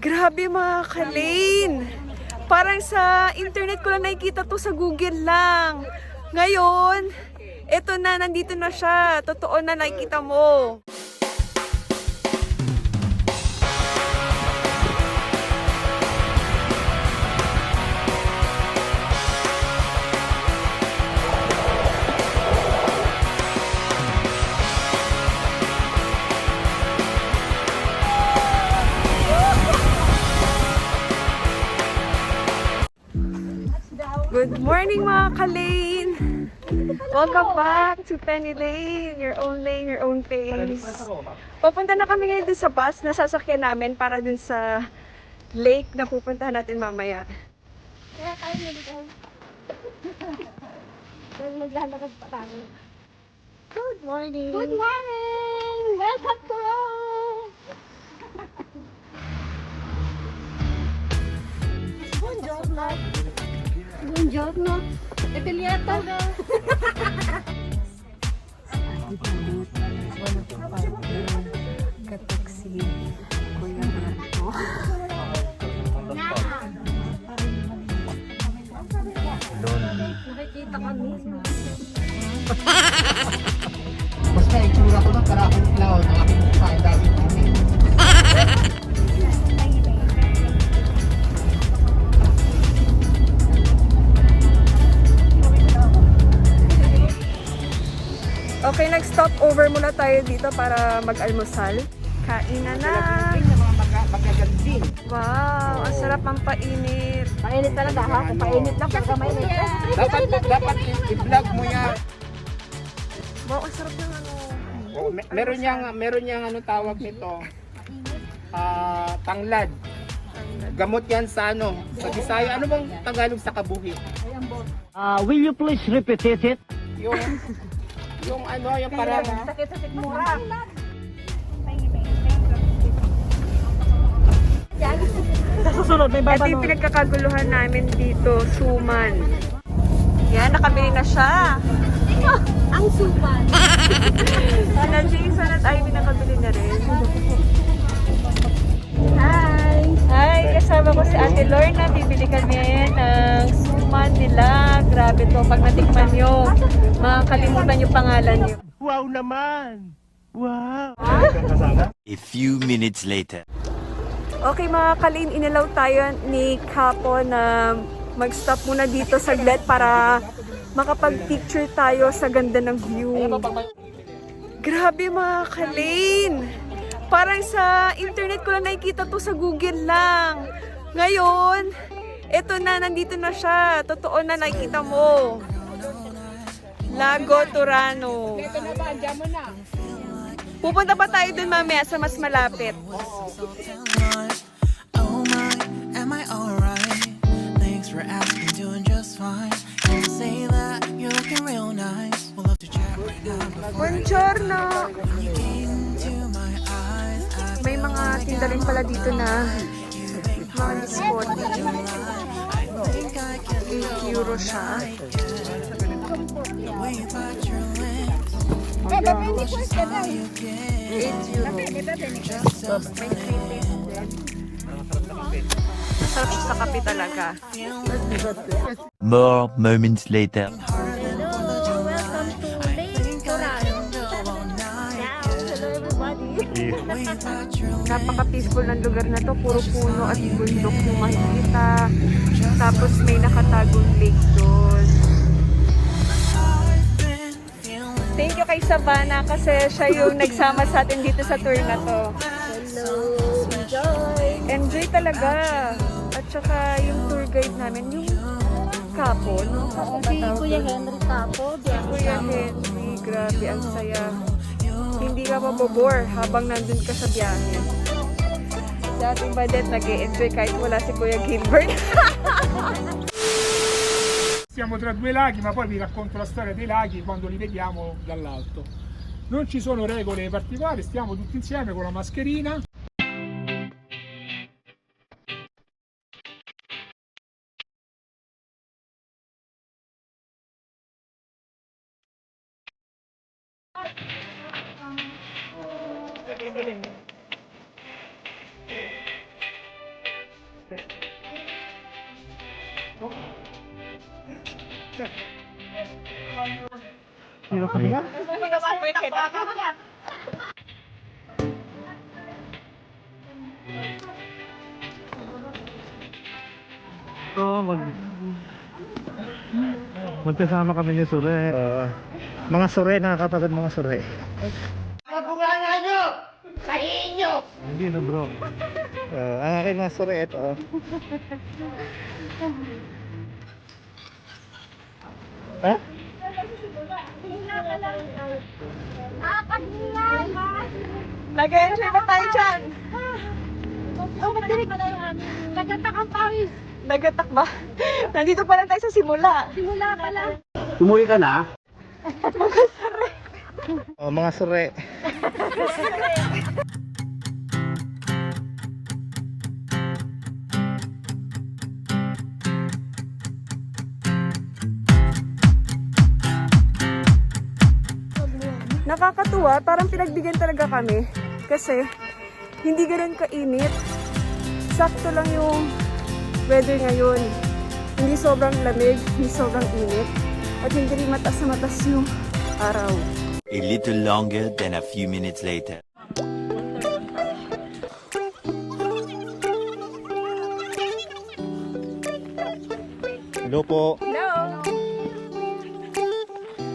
Grabe mga ka-Lane! Parang sa internet ko lang nakikita to, sa Google lang. Ngayon, eto na, nandito na siya. Totoo na, nakikita mo. Good morning mga ka-Lane! Welcome back to Penny Lane, your own pace. Papunta na kami ngayon dun sa bus na sasakyan namin para dun sa lake na pupuntahan natin mamaya. Kaya tayo nilito. Maglalakad pa tayo. Good morning! Good morning! Welcome to Rome! Buongiorno! Buongiorno! Italiano! Kataksi, Kuya Marco. Nakikita kami. Basta itsura ko ng karakong clown ng aking mukha ang dami namin. Okay, nag-stop over muna tayo dito para mag-almusal. Kain na na! Magaganding. Wow, ang sarap ang painit. Mainit talaga ha? Kung painit lang, pagka mainit. Dapat i-vlog mo yan. Wow, ang sarap ng ano. Oh, meron niyang ano tawag nito. Tanglad. Gamot yan sa ano, sa Bisaya. Ano bang Tagalog sa kabuhi? Will you please repeat it? Yung ano, yung parang Sakit-sakit mura. Sa susunod, may Ito yung pinagkakaguluhan namin dito, suman. Yan, nakabili na siya. Ang suman. Sana Jason at Ivy nakabili na rin. Hi! Hi, kasama ko si Ate Lorna. Bibili kami ng suman nila. Grabe to, pag natikman nyo, makakalimutan yung pangalan nyo. Wow naman! Wow! A few minutes later. Okay mga ka-Lane, inilaw tayo ni Capo na mag-stop muna dito saglit para makapag-picture tayo sa ganda ng view. Grabe mga ka-Lane! Parang sa internet ko lang nakikita to, sa Google lang. Ngayon, eto na, nandito na siya. Totoo na, nakikita mo. Lago Turano. Pupunta pa tayo dun mamaya sa mas malapit. Oh my, am I alright? Thanks for asking, doing just fine. Don't say that, you're looking real nice. We'll love to chat right now. Buongiorno! You gaze into my eyes. May mga tinda rin pala dito na mga biskote. I think I can 8 euro siya. the way you bite your lips. Eh, baby, hindi po siya na. You get 8 euro. just so Masarap siya sa kape talaga. More moments later. Hello! Welcome to Lake Torano. Hello everybody! Napaka-peaceful ng lugar na to. Puro puno at bundok yung makikita. Tapos may nakatagong lake doon. Thank you kay Savannah kasi siya yung nagsama sa atin dito sa tour na to. Hello! Enjoy! Enjoy talaga. At saka yung tour guide namin, yung Capo, no? Si Kuya Henry Capo, Kuya Henry, grabe, ang saya. Hindi ka mabobore habang nandun ka sa biyahe. Sa ating badet, nag-e-enjoy kahit wala si Kuya Gilbert. Siamo tra due laghi, ma poi vi racconto la storia dei laghi quando li vediamo dall'alto. Non ci sono regole particolari, stiamo tutti insieme con la mascherina. Hirap ka. Oo, magkasama kami ni Sure. Mga Sure, nakakapagod mga Sure. Hindi na bro. Ang aking mga Sure, ito. Ha? Nag-enjoy ba tayo dyan? Nagatak ang pawis. Nagatak ba? Nandito pa lang tayo sa simula. Simula pa lang. Tumuwi ka na? Oh, mga Sure. Nakakatuwa, parang pinagbigyan talaga kami. Kasi, hindi ganun kainit. Sakto lang yung weather ngayon. Hindi sobrang lamig, hindi sobrang init. At hindi rin matas na matas yung araw. A little longer than a few minutes later. Hello po. Hello!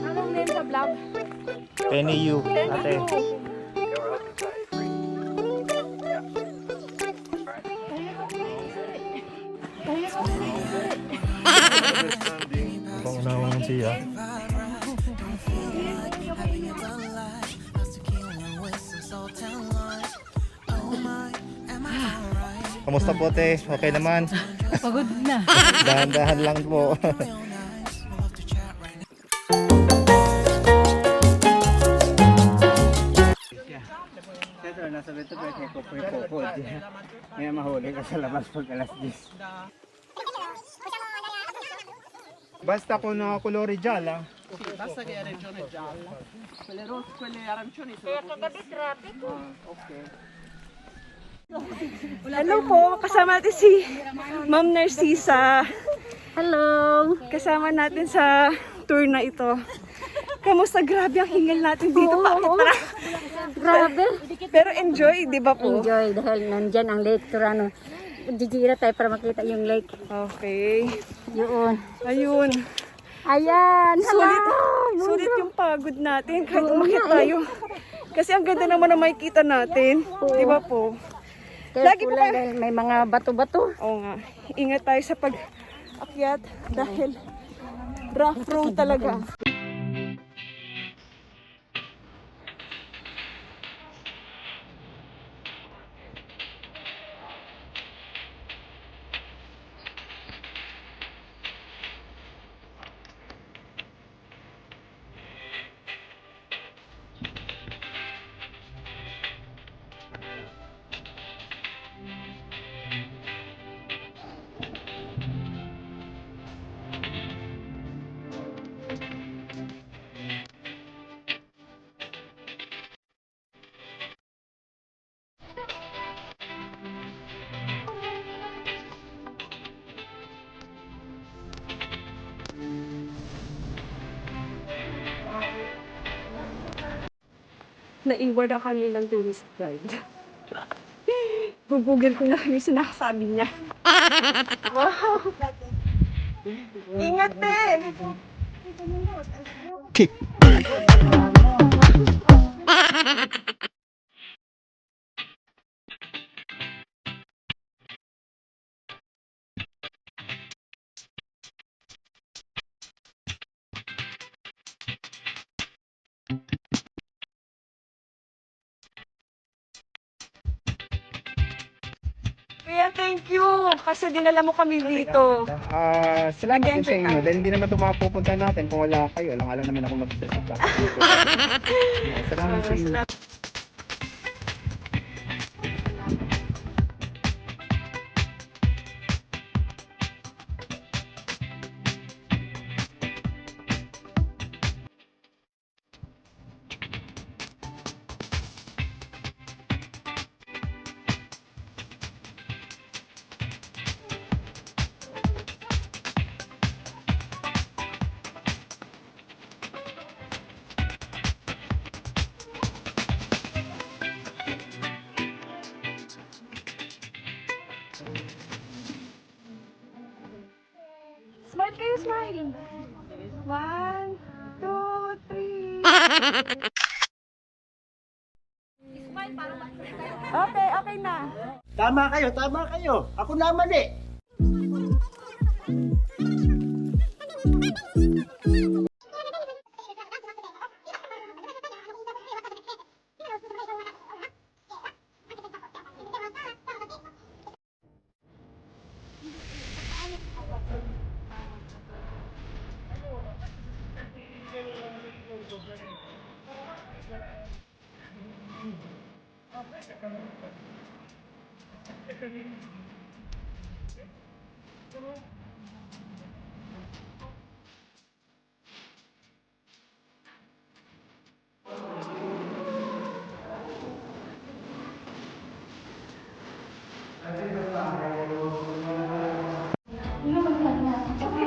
Anong name sa vlog? Penny you, ate. Pangunawang siya. Kamusta po te? Okay naman? Pagod na. Dahan-dahan lang po. Siyempre, nasa beto ko ay kupoy-kupod. Ngayon mahuli ka sa labas pag alas 10. Basta ko na colore gialla. Basta che arancione gialla. Quelle arancioni sono. Kagabi traffic. Okay. Hello po, kasama natin si Ma'am Narcisa. Hello. Kasama natin sa tour na ito. Kamusta? Grabe ang hingal natin dito. Grabe. Pero enjoy, di ba po? Enjoy dahil nandyan ang lake Turano. Jijira tayo para makita yung lake. Okay. Yun. Ayun. Ayan. Sulit, sulit yung pagod natin kahit umakit tayo. Kasi ang ganda naman na makikita natin. Di ba po? Lagi po Careful lang kayo. dahil may mga bato-bato. Oo nga. Ingat tayo sa pag-akyat dahil rough road talaga. Naiwan na kami ng tourist guide. Bubugil ko na kami sa nakasabi niya. Wow! Ingat din! Kuya, thank you! Kasi dinala mo kami dito. Salamat din sa Again, inyo. Dahil hindi naman ito mapupunta natin kung wala kayo. Alam naman ako mag-isip. Salamat sa inyo. Smile kayo, smile. 1, 2, 3. Okay, okay na. Tama kayo, tama kayo. Ako na mali.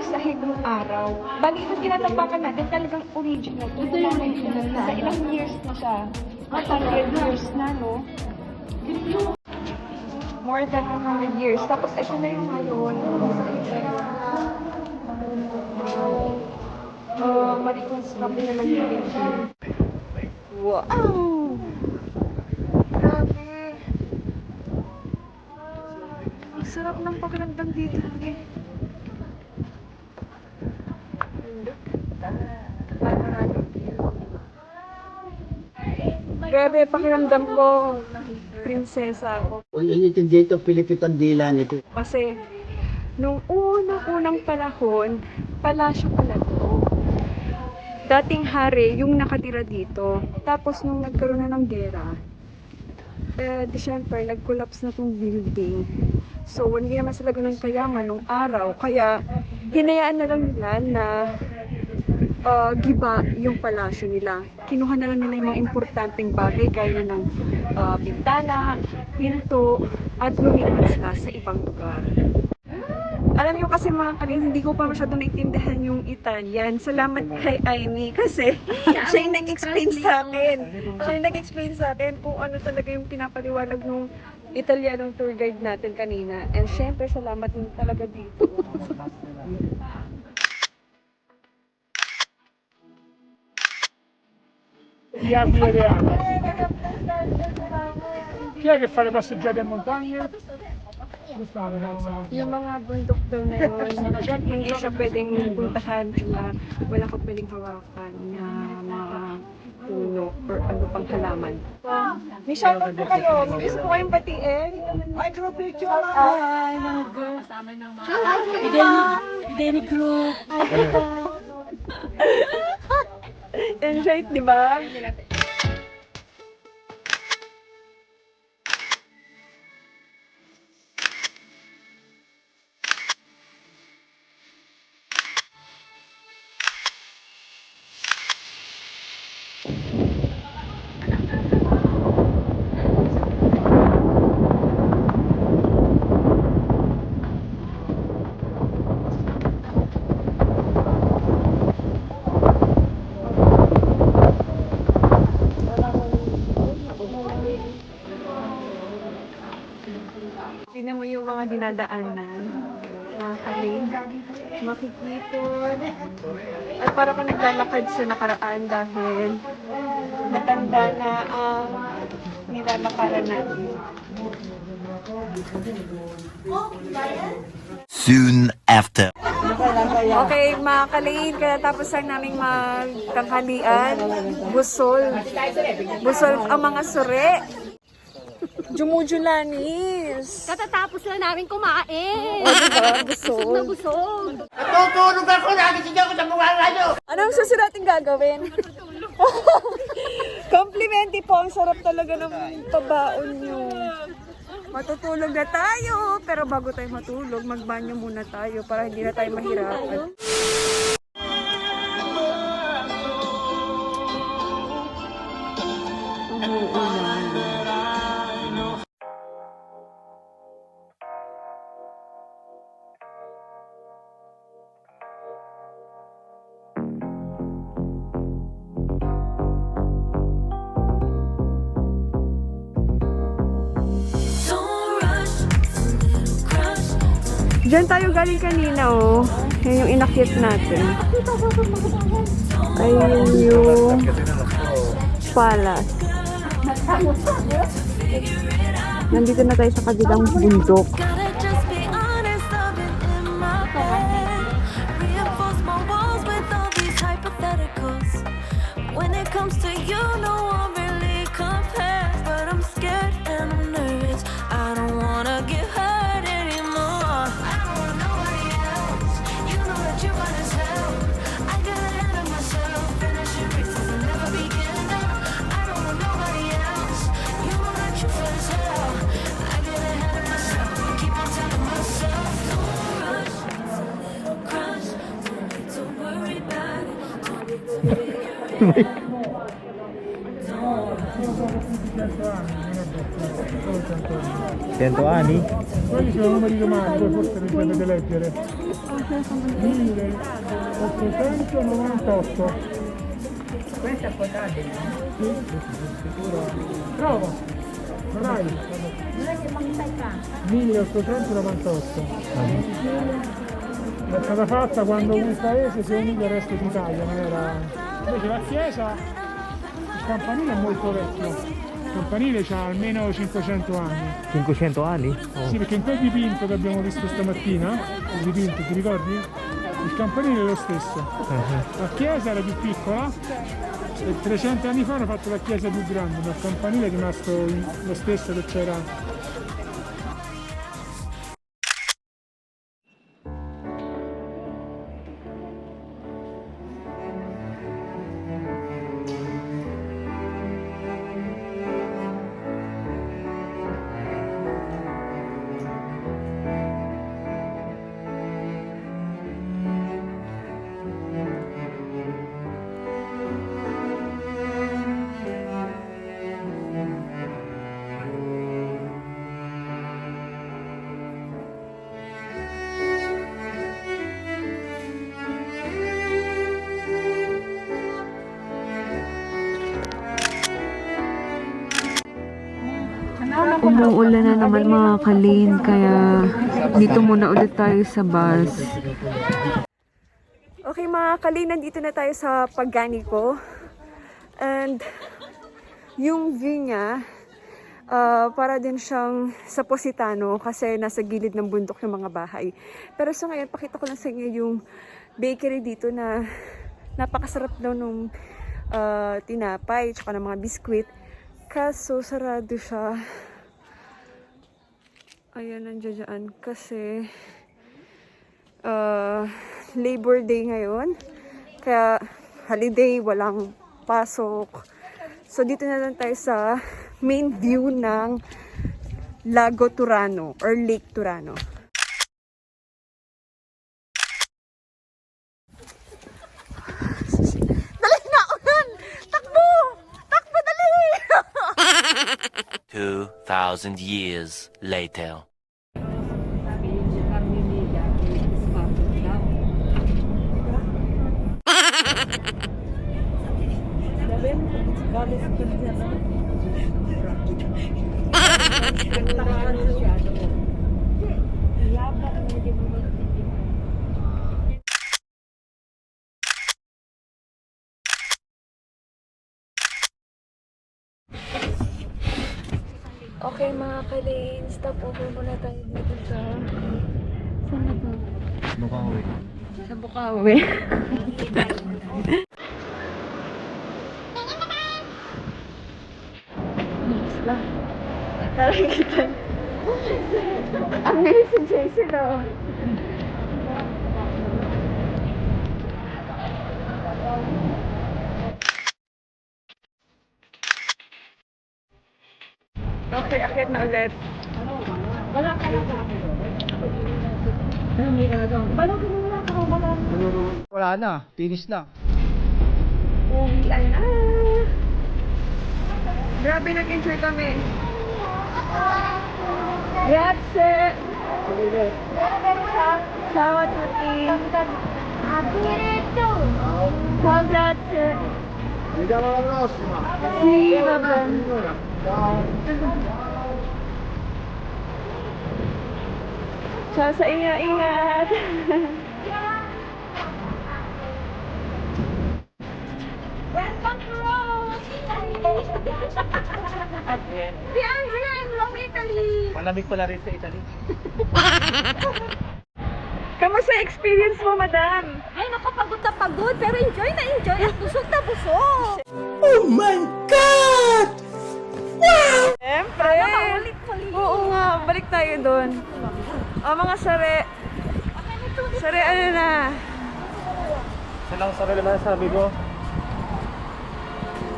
Sahig ng araw. Bali, ito tinatapakan natin talagang original. Ito yung original na. Sa ilang years na siya. 100 years na, no? More than 100 years. Tapos ito na yung ngayon. Mariconstruct na lang yung building. Wow! Grabe! Ang sarap ng pakiramdam dito. Grabe, pakiramdam ko, prinsesa ako. Uy, initin dito, Pilipit ang dila nito. Kasi, nung unang panahon, palasyo pala to. Dating hari, yung nakatira dito. Tapos, nung nagkaroon na ng gera, di syempre, nag-collapse na tong building. So, hindi naman sila ganun kayaman nung araw. Kaya, hinayaan na lang nila na giba yung palasyo nila. Kinuha na lang nila yung mga importanteng bagay gaya ng bintana, pinto, at lumipat sila sa ibang lugar. Alam niyo kasi mga kalin, hindi ko pa masyadong naintindihan yung Italian. Salamat kay Aimee kasi siya yung nag-explain sa akin. Siya yung nag-explain sa akin kung ano talaga yung pinapaliwanag ng Italianong tour guide natin kanina. And syempre, salamat din talaga dito. Chi è che fa le passeggiate in montagna? Yung mga bundok daw na yun, hindi siya pwedeng puntahan sila. Wala ka pwedeng hawakan na mga puno or ano pang halaman. May shoutout po kayo. May gusto ko kayong batiin. Ay, group picture. Ay, mga girl. Denny Group. Enjoy, di ba? Tingnan mo yung mga dinadaanan. Mga kaling, makikipon. At para ka naglalakad sa nakaraan dahil matanda na ang nilalakaran natin. Soon after. Okay, mga kalingin, kaya tapos lang namin magtanghalian. Busol. Busol ang mga sure. Jumujulanis. Katatapos lang namin kumain. O, diba? Busog. Na busog. Natutulog ako, nagising ako sa mga radyo. Anong susunod natin gagawin? Komplimenti po, ang sarap talaga ng pabaon nyo. Matutulog na tayo, pero bago tayo matulog, magbanyo muna tayo para hindi na tayo mahirapan. Don't rush, a little Diyan tayo galing kanina, oh. Yan yung inakyat natin. Ayun yung palace. Nandito na tayo sa kabilang bundok. Gotta just be honest, I've been in my head. Reinforce my walls with all these hypotheticals. When it comes to you, no one really compares. But I'm scared and I'm nervous. I don't wanna get hurt anymore. I don't want nobody else. You know that you're fine as hell. I got ahead of myself. Finishing races and never begin. I don't want nobody else. You know that you're fine as hell. I get ahead of myself. Keep on telling myself, don't rush. It's a little crush. Don't need to worry about it. Don't need to figure it out. Sento anni? Quelli sono numeri romani, poi forse li potete leggere. 1898. Questa è potabile. Sì. Prova. Dai. 1898. È stata fatta quando un paese si è unito al resto d'Italia, non era... Invece la chiesa, il campanile è molto vecchio. Il campanile ha almeno 500 anni. 500 anni? Oh. Sì, perché in quel dipinto che abbiamo visto stamattina, il dipinto, ti ricordi? Il campanile è lo stesso. La chiesa era più piccola e 300 anni fa hanno fatto la chiesa più grande, ma il campanile è rimasto lo stesso che c'era. Umuulan na naman mga kalin, kaya dito muna ulit tayo sa bus. Okay mga kalin, nandito na tayo sa Pagganico. And yung view niya, para din siyang sa Positano kasi nasa gilid ng bundok yung mga bahay. Pero sa ngayon, pakita ko lang sa inyo yung bakery dito na napakasarap daw nung tinapay tsaka ng mga biskwit. Kaso sarado siya. Ayan, nandiyan dyan. Kasi Labor Day ngayon. Kaya holiday, walang pasok. So dito na lang tayo sa main view ng Lago Turano or Lake Turano. Dali na! Ulan! Takbo! Takbo, dali! 2,000 years later. Okay mga kalin, stop over muna tayo dito sa... Saan na to? Bukawi. Sa Bukawi. Bilis lang. Tara kita. Ang bilis si Jason oh. Okay, akit na ulit. Wala na, finish na. Uwian na. Grabe, nag-enjoy kami. Grazie. Ciao a tutti. Ciao, grazie. Vediamo alla prossima. Sì, va bene. Ciao. Sa ingat. Welcome to Rome! Si Andrea in Rome, Italy! Malamig pala rin sa Italy. Kamusta experience mo, madam? Ay, naku, pagod na pagod, pero enjoy na enjoy at busog na busog! Siyempre! Oo nga, balik tayo doon. Mga sare. Sare, ano na? Silang sarili naman sabi ko.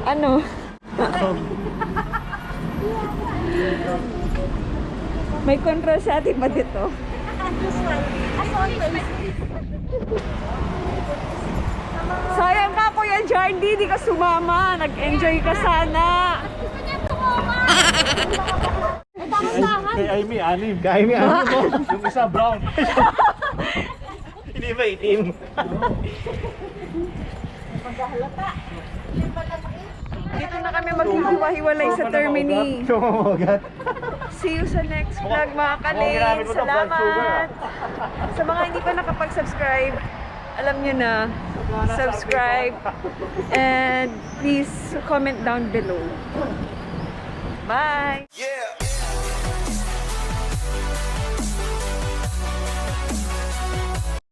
Ano? May control sa atin ba dito? Sayang ka, Kuya Jardy, di ka sumama. Nag-enjoy ka sana. Gusto niya tumama! May tangan-tangan! Kay Amy, anim. Kay Amy, anim po. Yung isa, brown. Hindi ba itim? Dito na kami maghihiwa-hiwalay sa Termini. Sumamagat. See you sa next vlog, mga kalin. Salamat! Sa mga hindi pa nakapag-subscribe, alam nyo na, subscribe and please comment down below. Bye! Yeah.